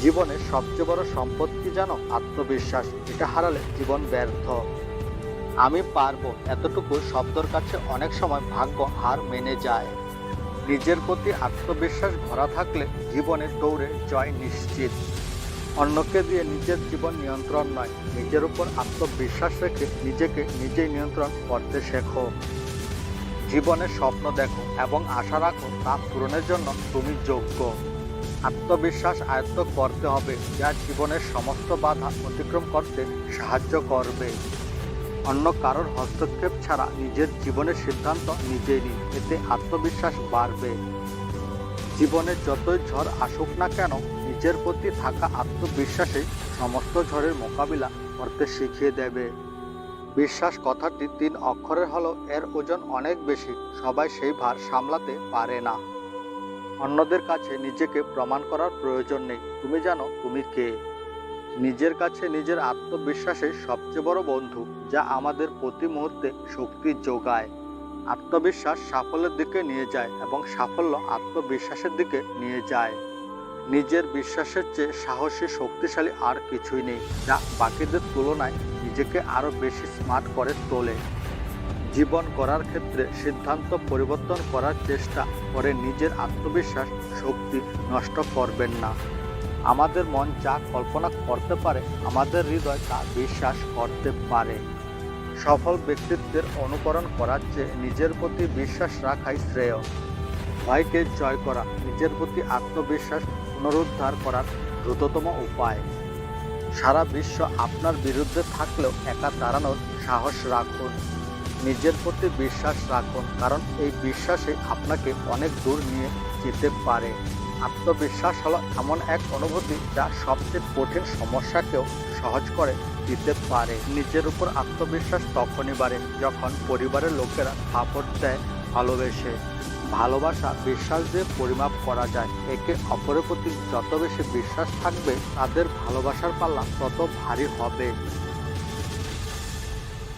জীবনের সবচেয়ে বড় সম্পদ কি জানো? আত্মবিশ্বাস। এটা হারালে জীবন ব্যর্থ। আমি পারবো এতটুকু শব্দের কাছে অনেক সময় ভাগ্য হার মেনে যায়। নিজের প্রতি আত্মবিশ্বাস ভরা থাকলে জীবনে দৌড়ে জয় নিশ্চিত। অন্যকে দিয়ে নিজের জীবন নিয়ন্ত্রণ নয়, নিজের উপর আত্মবিশ্বাস রেখে নিজেকে নিজেই নিয়ন্ত্রণ করতে শেখো। জীবনের স্বপ্ন দেখো এবং আশা রাখো তা পূরণের জন্য তুমি যোগ্য। আত্মবিশ্বাস আয়ত্ত করতে হবে যা জীবনের সমস্ত বাধা অতিক্রম করতে সাহায্য করবে। অন্য কারোর হস্তক্ষেপ ছাড়া নিজের জীবনের সিদ্ধান্ত নিজেই নিন, এতে আত্মবিশ্বাস বাড়বে। জীবনে যতই ঝড় আসুক না কেন, নিজের প্রতি থাকা আত্মবিশ্বাসে সমস্ত ঝড়ের মোকাবিলা করতে শিখিয়ে দেবে। বিশ্বাস কথাটি 3 অক্ষরের হলেও এর ওজন অনেক বেশি। সবাই সেই ভার সামলাতে পারে না। অন্যদের কাছে নিজেকে প্রমাণ করার প্রয়োজন নেই, তুমি জানো তুমি কে। নিজের কাছে নিজের আত্মবিশ্বাসের সবচেয়ে বড় বন্ধু, যা আমাদের প্রতি মুহূর্তে শক্তি যোগায়। আত্মবিশ্বাস সাফল্যের দিকে নিয়ে যায় এবং সাফল্য আত্মবিশ্বাসের দিকে নিয়ে যায়। নিজের বিশ্বাসের চেয়ে সাহসী শক্তিশালী আর কিছুই নেই, যা বাকিদের তুলনায় নিজেকে আরও বেশি স্মার্ট করে তোলে। জীবন গড়ার ক্ষেত্রে সিদ্ধান্ত পরিবর্তন করার চেষ্টা করে নিজের আত্মবিশ্বাস শক্তি নষ্ট করবেন না। আমাদের মন যা কল্পনা করতে পারে, আমাদের হৃদয় তা বিশ্বাস করতে পারে। সফল ব্যক্তিত্বের অনুকরণ করার চেয়ে নিজের প্রতি বিশ্বাস রাখাই শ্রেয়। ভয়কে জয় করা নিজের প্রতি আত্মবিশ্বাস পুনরুদ্ধার করার দ্রুততম উপায়। সারা বিশ্ব আপনার বিরুদ্ধে থাকলেও একা দাঁড়ানোর সাহস রাখুন। নিজের প্রতি বিশ্বাস রাখুন, কারণ এই বিশ্বাসে আপনাকে অনেক দূর নিয়ে যেতে পারে। আত্মবিশ্বাস হলো এমন এক অনুভূতি যা সবচেয়ে কঠিন সমস্যাকেও সহজ করে দিতে পারে। নিজের উপর আত্মবিশ্বাস তখনই বাড়ে যখন পরিবারের লোকেরা সাপোর্ট দেয়। ভালোবাসা বিশ্বাস দিয়ে পরিমাপ করা যায়। একে অপরের প্রতি যত বেশি বিশ্বাস থাকবে, তাদের ভালোবাসার পাল্লা তত ভারী হবে।